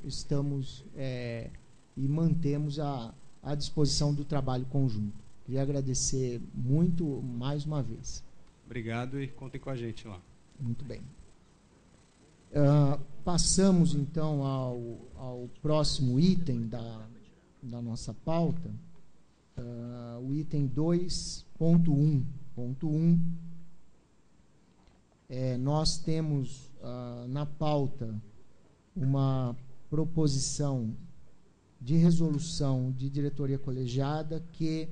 estamos e mantemos à disposição do trabalho conjunto. Queria agradecer muito mais uma vez. Obrigado e contem com a gente lá. Muito bem. Passamos então ao próximo item da nossa pauta, o item 2.1. Nós temos na pauta uma proposição de resolução de diretoria colegiada que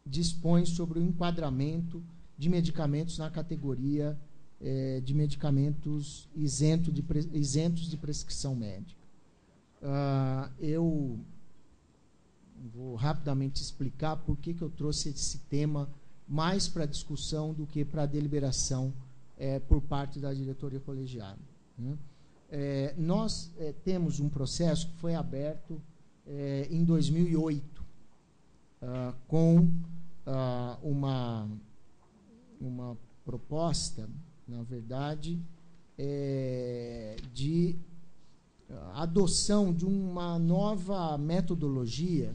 dispõe sobre o enquadramento de medicamentos na categoria de medicamentos isentos de prescrição médica. Eu vou rapidamente explicar por que eu trouxe esse tema mais para discussão do que para deliberação por parte da diretoria colegiada, né? Nós temos um processo que foi aberto em 2008 com uma proposta, na verdade, de adoção de uma nova metodologia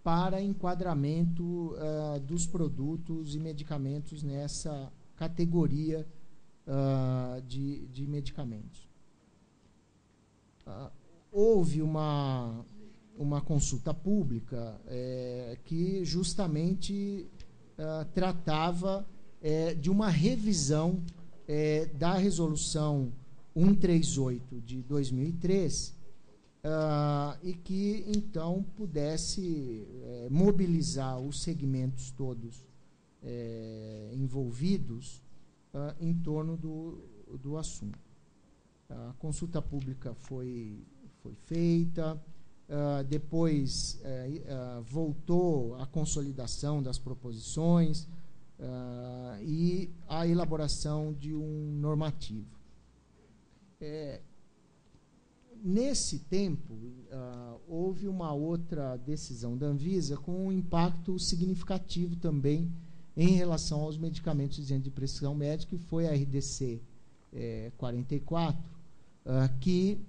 para enquadramento dos produtos e medicamentos nessa categoria de medicamentos. Houve uma consulta pública que justamente tratava de uma revisão da resolução 138 de 2003 e que então pudesse mobilizar os segmentos todos envolvidos em torno do assunto. A consulta pública foi feita, depois voltou a consolidação das proposições e a elaboração de um normativo. Nesse tempo, houve uma outra decisão da Anvisa com um impacto significativo também em relação aos medicamentos isentos de prescrição médica, que foi a RDC 44, que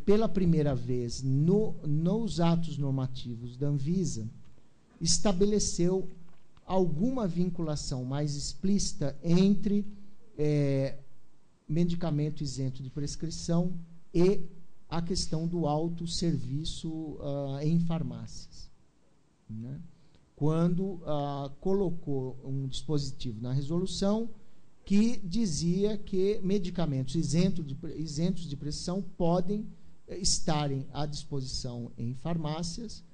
pela primeira vez nos atos normativos da Anvisa estabeleceu alguma vinculação mais explícita entre medicamento isento de prescrição e a questão do autosserviço em farmácias, né? Quando colocou um dispositivo na resolução que dizia que medicamentos isentos de prescrição podem estarem à disposição em farmácias,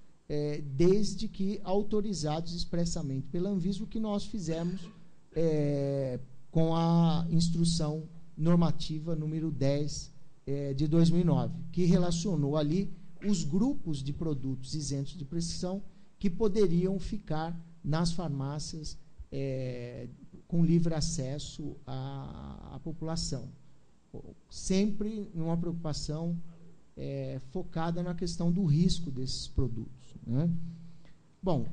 desde que autorizados expressamente pela Anvisa, o que nós fizemos com a instrução normativa número 10 de 2009, que relacionou ali os grupos de produtos isentos de prescrição que poderiam ficar nas farmácias com livre acesso à população, sempre numa preocupação focada na questão do risco desses produtos, né? Bom,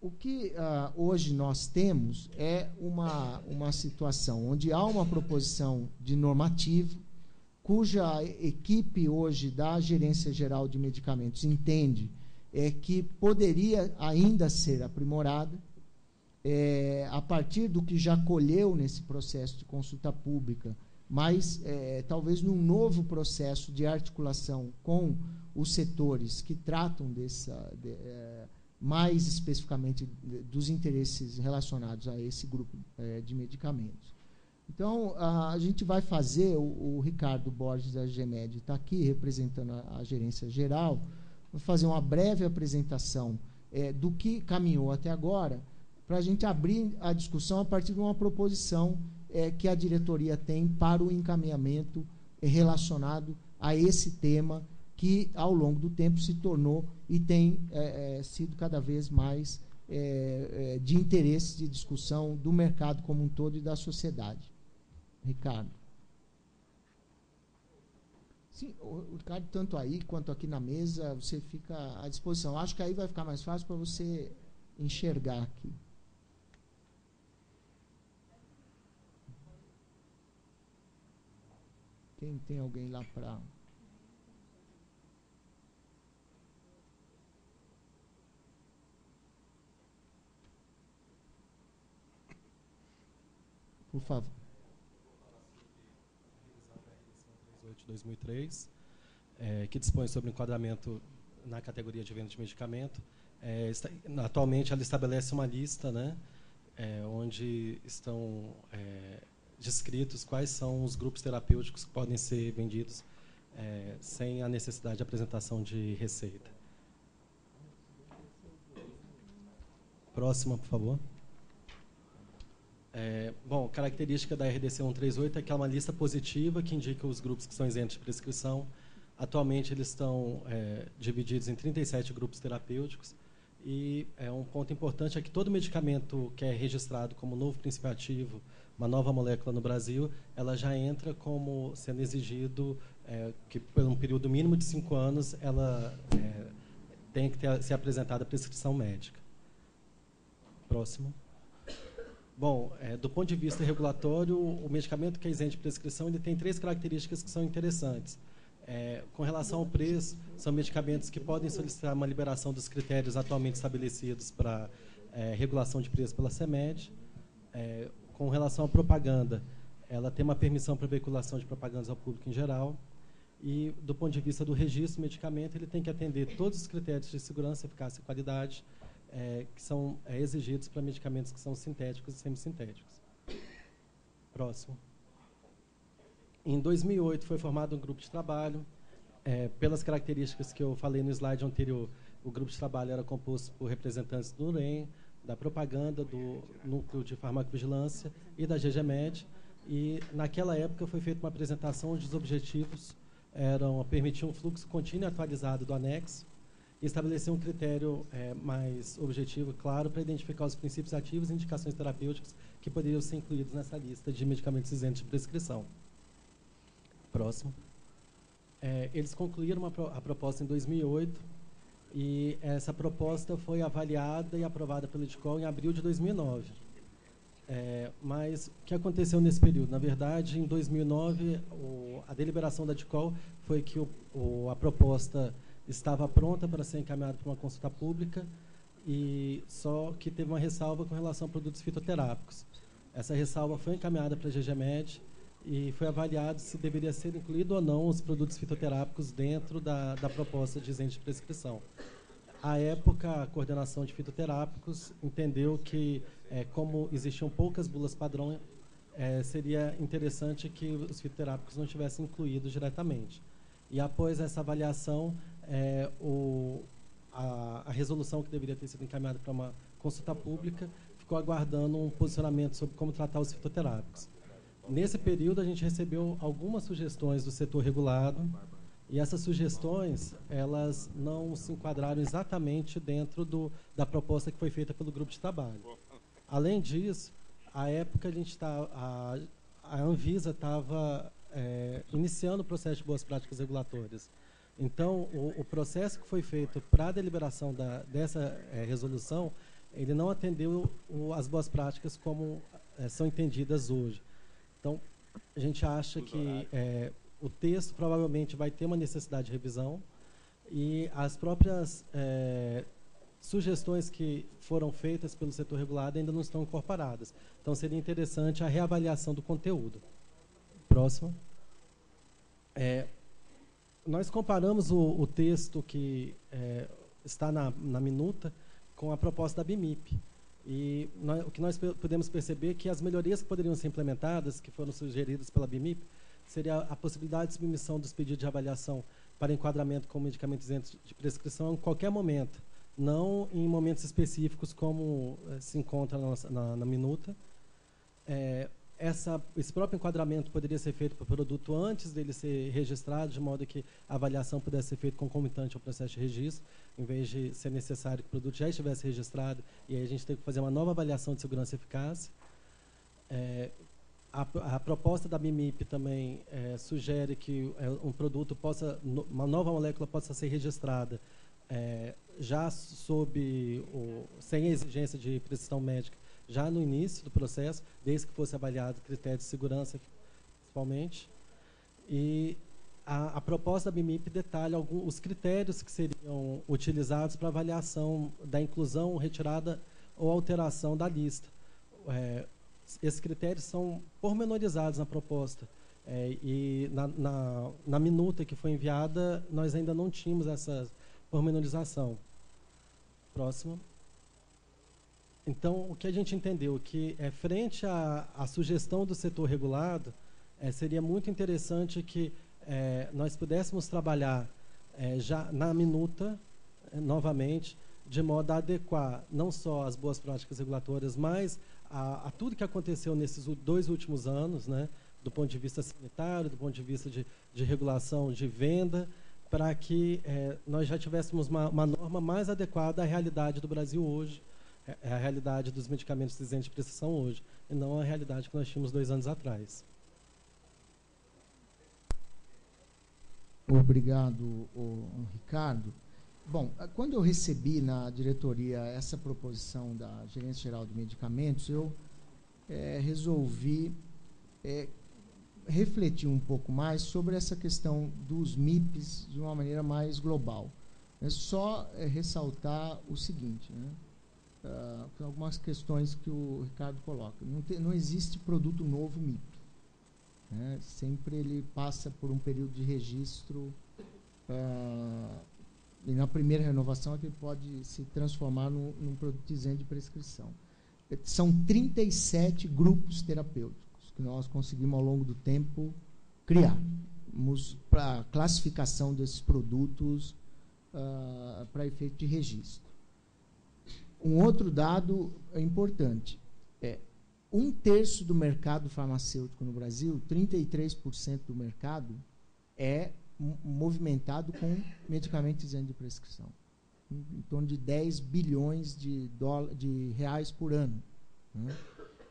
o que hoje nós temos é uma situação onde há uma proposição de normativo, cuja equipe hoje da Gerência Geral de Medicamentos entende que poderia ainda ser aprimorada, a partir do que já colheu nesse processo de consulta pública, mas talvez num novo processo de articulação com os setores que tratam mais especificamente dos interesses relacionados a esse grupo de medicamentos. Então, a gente vai fazer, o Ricardo Borges da GEMED está aqui representando a gerência geral, vai fazer uma breve apresentação do que caminhou até agora, para a gente abrir a discussão a partir de uma proposição que a diretoria tem para o encaminhamento relacionado a esse tema que, ao longo do tempo, se tornou e tem sido cada vez mais de interesse de discussão do mercado como um todo e da sociedade. Ricardo. Sim, o Ricardo, tanto aí quanto aqui na mesa, você fica à disposição. Acho que aí vai ficar mais fácil para você enxergar aqui. Quem tem alguém lá para... Por favor. 2003, que dispõe sobre o enquadramento na categoria de venda de medicamento. Atualmente, ela estabelece uma lista, né, onde estão descritos quais são os grupos terapêuticos que podem ser vendidos sem a necessidade de apresentação de receita. Próxima, por favor. Bom, característica da RDC 138 é que é uma lista positiva que indica os grupos que são isentos de prescrição. Atualmente, eles estão divididos em 37 grupos terapêuticos. E um ponto importante é que todo medicamento que é registrado como novo princípio ativo, uma nova molécula no Brasil, ela já entra como sendo exigido que, por um período mínimo de 5 anos, ela tem que ser apresentada a prescrição médica. Próximo. Bom, do ponto de vista regulatório, o medicamento que é isento de prescrição ele tem 3 características que são interessantes. Com relação ao preço, são medicamentos que podem solicitar uma liberação dos critérios atualmente estabelecidos para regulação de preço pela CMED. Com relação à propaganda, ela tem uma permissão para veiculação de propagandas ao público em geral. E, do ponto de vista do registro do medicamento, ele tem que atender todos os critérios de segurança, eficácia e qualidade que são exigidos para medicamentos que são sintéticos e semissintéticos. Próximo. Em 2008, foi formado um grupo de trabalho. Pelas características que eu falei no slide anterior, o grupo de trabalho era composto por representantes do NUREM, da propaganda, do Núcleo de Farmacovigilância e da GGMed. E, naquela época, foi feita uma apresentação onde os objetivos eram permitir um fluxo contínuo e atualizado do anexo, e estabelecer um critério mais objetivo, claro, para identificar os princípios ativos e indicações terapêuticas que poderiam ser incluídos nessa lista de medicamentos isentos de prescrição. Próximo. Eles concluíram a proposta em 2008 e essa proposta foi avaliada e aprovada pelo EDCOL em abril de 2009. Mas o que aconteceu nesse período? Na verdade, em 2009, a deliberação da EDCOL foi que a proposta estava pronta para ser encaminhada para uma consulta pública, e só que teve uma ressalva com relação a produtos fitoterápicos. Essa ressalva foi encaminhada para a GGMed e foi avaliado se deveria ser incluído ou não os produtos fitoterápicos dentro da proposta de isento de prescrição. À época, a coordenação de fitoterápicos entendeu que, como existiam poucas bulas padrão, seria interessante que os fitoterápicos não estivessem incluídos diretamente. E, após essa avaliação, a resolução que deveria ter sido encaminhada para uma consulta pública ficou aguardando um posicionamento sobre como tratar os fitoterápicos. Nesse período, a gente recebeu algumas sugestões do setor regulado, e essas sugestões elas não se enquadraram exatamente dentro da proposta que foi feita pelo grupo de trabalho. Além disso, à época, a Anvisa estava iniciando o processo de boas práticas regulatórias. Então, o processo que foi feito para a deliberação dessa resolução, ele não atendeu as boas práticas como são entendidas hoje. Então, a gente acha que o texto provavelmente vai ter uma necessidade de revisão, e as próprias sugestões que foram feitas pelo setor regulado ainda não estão incorporadas. Então, seria interessante a reavaliação do conteúdo. Próximo. Nós comparamos o texto que está na minuta com a proposta da BIMIP. E o que nós podemos perceber é que as melhorias que poderiam ser implementadas, que foram sugeridas pela BIMIP, seria a possibilidade de submissão dos pedidos de avaliação para enquadramento com medicamentos isentos de prescrição em qualquer momento, não em momentos específicos como se encontra na minuta. Esse próprio enquadramento poderia ser feito para o produto antes dele ser registrado, de modo que a avaliação pudesse ser feita concomitante ao processo de registro, em vez de ser necessário que o produto já estivesse registrado, e aí a gente tem que fazer uma nova avaliação de segurança e eficácia. A proposta da BIMIP também sugere que uma nova molécula possa ser registrada já sem a exigência de prescrição médica, já no início do processo, desde que fosse avaliado critérios de segurança, principalmente. E a proposta da BIMIP detalha os critérios que seriam utilizados para avaliação da inclusão, retirada ou alteração da lista. Esses critérios são pormenorizados na proposta. E na minuta que foi enviada, nós ainda não tínhamos essa pormenorização. Próximo. Então, o que a gente entendeu que, frente à sugestão do setor regulado, seria muito interessante que nós pudéssemos trabalhar já na minuta, novamente, de modo a adequar não só as boas práticas regulatórias, mas a tudo que aconteceu nesses 2 últimos anos, né, do ponto de vista sanitário, do ponto de vista de regulação de venda, para que nós já tivéssemos uma norma mais adequada à realidade do Brasil hoje, à realidade dos medicamentos isentos de prescrição hoje, e não à realidade que nós tínhamos 2 anos atrás. Obrigado, Ricardo. Bom, quando eu recebi na diretoria essa proposição da Gerência Geral de Medicamentos, eu resolvi refletir um pouco mais sobre essa questão dos MIPs de uma maneira mais global. É só ressaltar o seguinte, né? Algumas questões que o Ricardo coloca. Não existe produto novo MIP. Né? Sempre ele passa por um período de registro e na primeira renovação é que ele pode se transformar num produto isento de prescrição. São 37 grupos terapêuticos que nós conseguimos ao longo do tempo criar para a classificação desses produtos para efeito de registro. Um outro dado importante 1/3 do mercado farmacêutico no Brasil, 33% do mercado, é movimentado com medicamentos isentos de prescrição. Em torno de 10 bilhões de reais por ano. Né?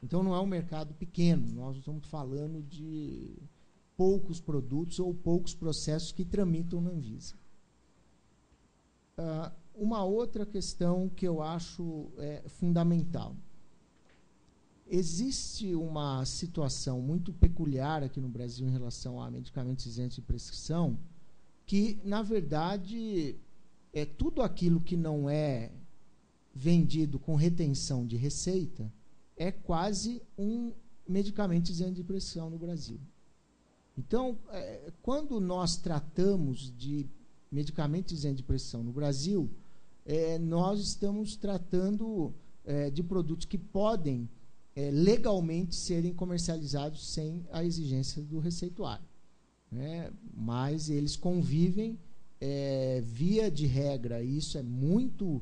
Então, não é um mercado pequeno. Nós estamos falando de poucos produtos ou poucos processos que tramitam na Anvisa. Uma outra questão que eu acho fundamental. Existe uma situação muito peculiar aqui no Brasil em relação a medicamentos isentos de prescrição, que, na verdade, tudo aquilo que não é vendido com retenção de receita é quase um medicamento isento de prescrição no Brasil. Então, quando nós tratamos de medicamentos isentos de prescrição no Brasil, nós estamos tratando de produtos que podem legalmente serem comercializados sem a exigência do receituário. Né? Mas eles convivem, via de regra, e isso é muito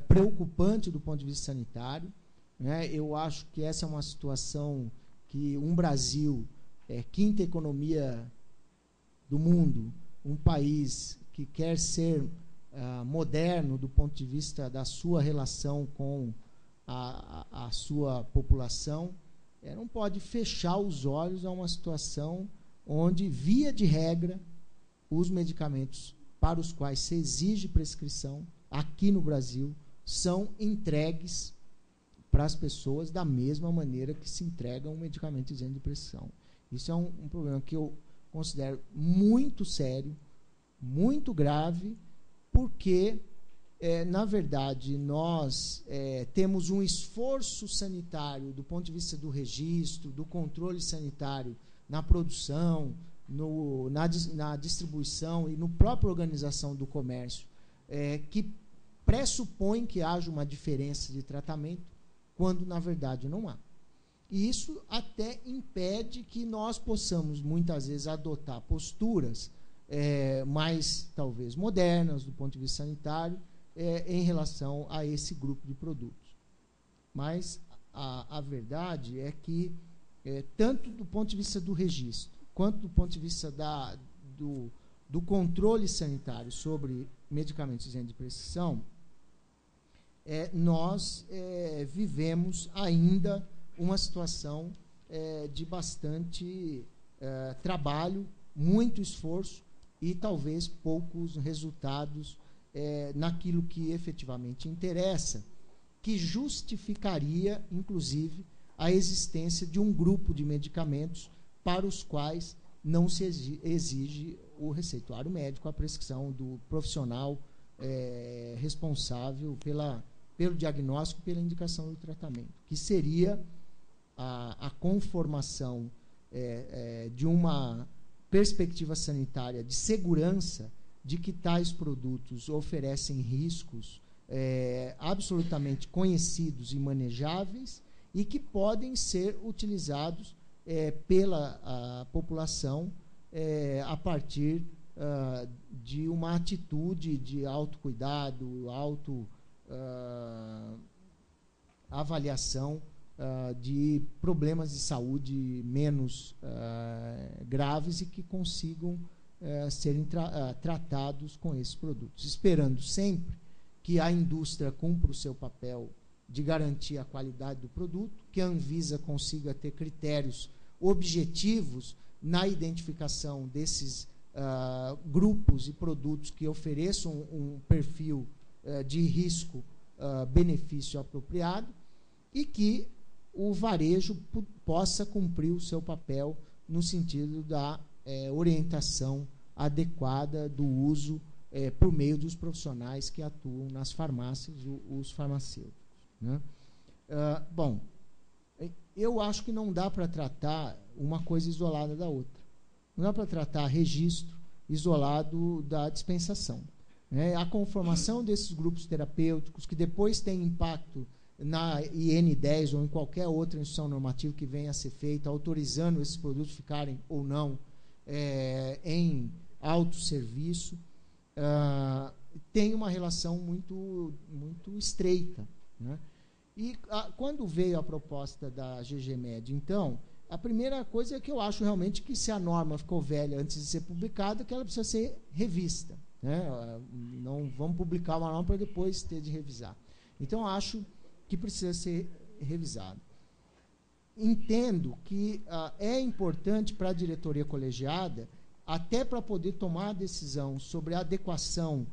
preocupante do ponto de vista sanitário. Né? Eu acho que essa é uma situação que um Brasil, 5ª economia do mundo, um país que quer ser moderno do ponto de vista da sua relação com a sua população, não pode fechar os olhos a uma situação onde, via de regra, os medicamentos para os quais se exige prescrição, aqui no Brasil, são entregues para as pessoas da mesma maneira que se entrega um medicamento isento de prescrição. Isso é um problema que eu considero muito sério, muito grave, porque na verdade, nós temos um esforço sanitário do ponto de vista do registro, do controle sanitário na produção, na distribuição e no própria organização do comércio, que pressupõe que haja uma diferença de tratamento, quando, na verdade, não há. E isso até impede que nós possamos, muitas vezes, adotar posturas mais, talvez, modernas do ponto de vista sanitário, em relação a esse grupo de produtos. Mas a verdade é que, tanto do ponto de vista do registro, quanto do ponto de vista do controle sanitário sobre medicamentos isentos de prescrição, nós vivemos ainda uma situação de bastante trabalho, muito esforço e talvez poucos resultados naquilo que efetivamente interessa, que justificaria, inclusive, a existência de um grupo de medicamentos para os quais não se exige o receituário médico, a prescrição do profissional responsável pelo diagnóstico, pela indicação do tratamento, que seria a conformação de uma perspectiva sanitária de segurança de que tais produtos oferecem riscos absolutamente conhecidos e manejáveis e que podem ser utilizados pela população a partir de uma atitude de autocuidado, avaliação de problemas de saúde menos graves e que consigam serem tratados com esses produtos, esperando sempre que a indústria cumpra o seu papel de garantir a qualidade do produto, que a Anvisa consiga ter critérios objetivos na identificação desses grupos e produtos que ofereçam um perfil de risco-benefício apropriado e que o varejo possa cumprir o seu papel no sentido da orientação adequada do uso por meio dos profissionais que atuam nas farmácias, os farmacêuticos, né? Bom, eu acho que não dá para tratar uma coisa isolada da outra. Não dá para tratar registro isolado da dispensação, né? A conformação desses grupos terapêuticos, que depois tem impacto na IN10 ou em qualquer outra instituição normativa que venha a ser feita, autorizando esses produtos ficarem ou não em autosserviço, tem uma relação muito, muito estreita, né? E quando veio a proposta da GGMed, então, a primeira coisa é que eu acho realmente que se a norma ficou velha antes de ser publicada, que ela precisa ser revista, né? Não vamos publicar uma norma para depois ter de revisar. Então, acho que precisa ser revisado. Entendo que é importante para a diretoria colegiada, até para poder tomar a decisão sobre a adequação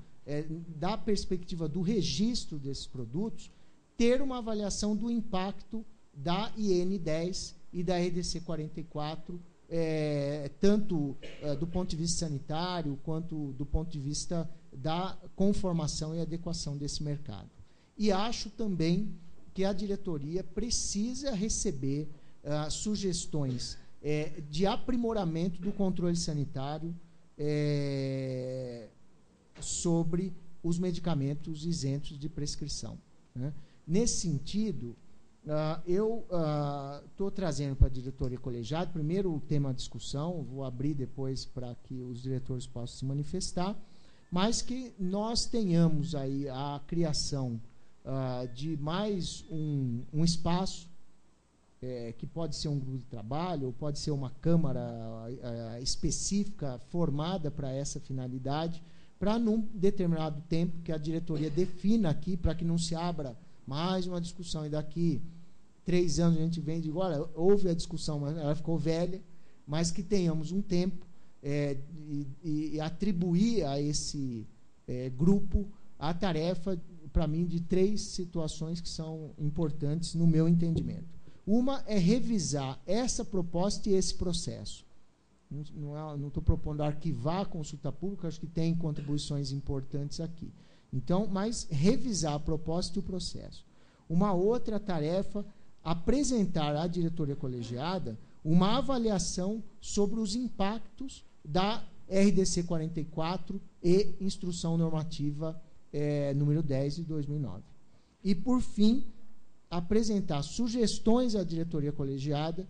da perspectiva do registro desses produtos, ter uma avaliação do impacto da IN10 e da RDC 44, tanto do ponto de vista sanitário, quanto do ponto de vista da conformação e adequação desse mercado. E acho também que a diretoria precisa receber sugestões de aprimoramento do controle sanitário sobre os medicamentos isentos de prescrição, né? Nesse sentido, eu estou trazendo para a diretoria colegiada, primeiro o tema de discussão, vou abrir depois para que os diretores possam se manifestar, mas que nós tenhamos aí a criação de mais um espaço, que pode ser um grupo de trabalho, ou pode ser uma câmara específica formada para essa finalidade, para num determinado tempo que a diretoria defina aqui, para que não se abra mais uma discussão, e daqui 3 anos a gente vem e diz, olha, houve a discussão, mas ela ficou velha, mas que tenhamos um tempo e atribuir a esse grupo a tarefa, para mim, de 3 situações que são importantes no meu entendimento. Uma é revisar essa proposta e esse processo. Não estou propondo arquivar a consulta pública, acho que tem contribuições importantes aqui. Então, mas revisar a proposta e o processo. Uma outra tarefa, apresentar à diretoria colegiada uma avaliação sobre os impactos da RDC 44 e Instrução Normativa número 10 de 2009. E, por fim, apresentar sugestões à diretoria colegiada